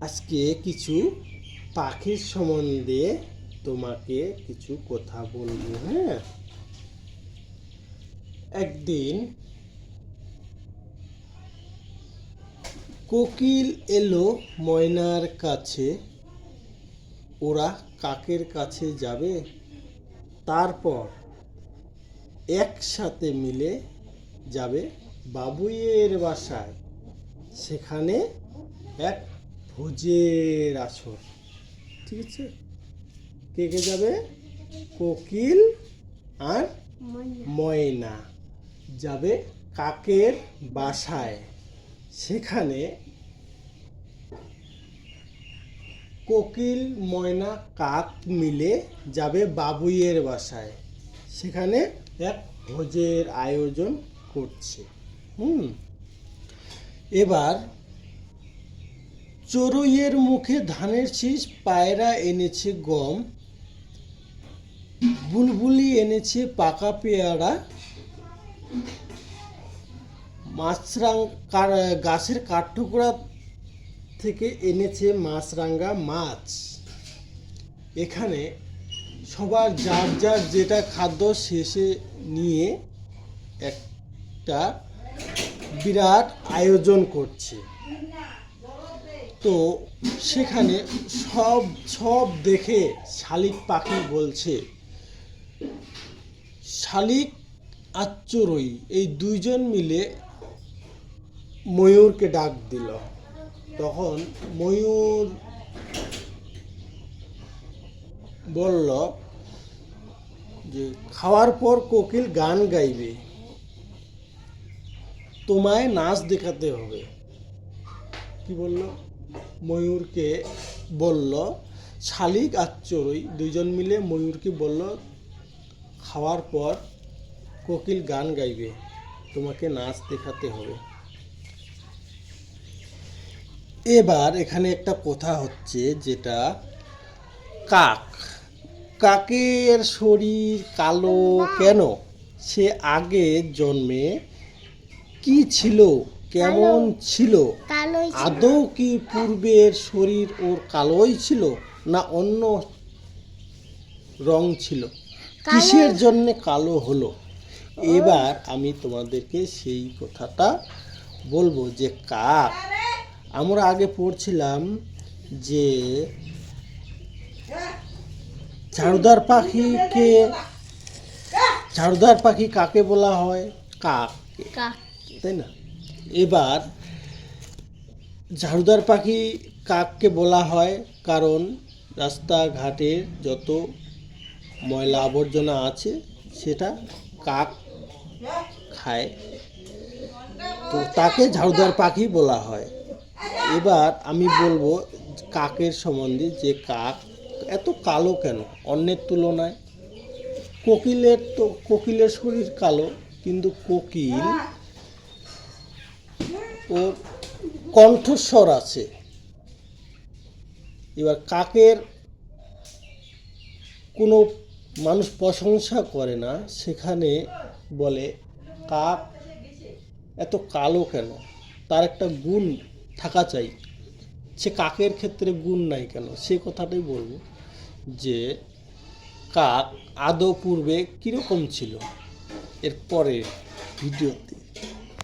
আজকে কিছু পাখির সম্বন্ধে তোমাকে কিছু কথা বলবো। হ্যাঁ, একদিন কোকিল এলো ময়নার কাছে। ওরা কাকের কাছে যাবে, তারপর একসাথে মিলে যাবে বাবুইয়ের বাসায়। সেখানে এক ভোজের আসর। ঠিক আছে, কে কে যাবে? কোকিল আর ময়না যাবে কাকের বাসায়। সেখানে কোকিল ময়না কাক মিলে যাবে বাবুইয়ের বাসায়। সেখানে এক ভোজের আয়োজন করছে। এবার চড়ুইয়ের মুখে ধানের শীষ, পায়রা এনেছে গম, বুলবুলি এনেছে পাকা পেয়ারা, গাছের কাঠঠোকরা থেকে এনেছে মাছরাঙা মাছ। এখানে সবার যার যার যেটা খাদ্য শেষে নিয়ে একটা বিরাট আয়োজন করছে। তো সেখানে সব দেখে শালিক পাখি বলছে, শালিক আর চড়ুই এই দুইজন মিলে ময়ূরকে ডাক দিল। তখন ময়ূর বলল যে খাওয়ার পর কোকিল গান গাইবে, তোমায় নাচ দেখাতে হবে। কি বলল? ময়ূরকে বলল, শালিক আর চড়ুই দুইজন মিলে ময়ূরকে বলল, খাওয়ার পর কোকিল গান গাইবে, তোমাকে নাচ দেখাতে হবে। এবার এখানে একটা কথা হচ্ছে, যেটা কাকের শরীর কালো কেন? সে আগে জন্মে কি ছিল, কেমন ছিল? আদৌ কি পূর্বের শরীর ওর কালোই ছিল, না অন্য রং ছিল? কিসের জন্য কালো হলো? এবার আমি তোমাদেরকে সেই কথাটা বলবো যে কাক, আমরা আগে পড়ছিলাম যে ঝাড়ুদার পাখি কাকে বলা হয়? কাক, তাই না? এবার ঝাড়ুদার পাখি কাককে বলা হয় কারণ রাস্তাঘাটের যত ময়লা আবর্জনা আছে সেটা কাক খায়, তো তাকে ঝাড়ুদার পাখি বলা হয়। এবার আমি বলবো কাকের সম্বন্ধে, যে কাক এত কালো কেন অন্যের তুলনায়? কোকিলের শরীর কালো, কিন্তু কোকিল ও কণ্ঠস্বর আছে। এবার কাকের কোনো মানুষ প্রশংসা করে না, সেখানে বলে কাক এত কালো কেন? তার একটা গুণ থাকা চাই। সে কাকের ক্ষেত্রে গুণ নাই কেন, সে কথাটাই বলবো যে কাক আদৌ পূর্বে কীরকম ছিল, এর পরের ভিডিওতে।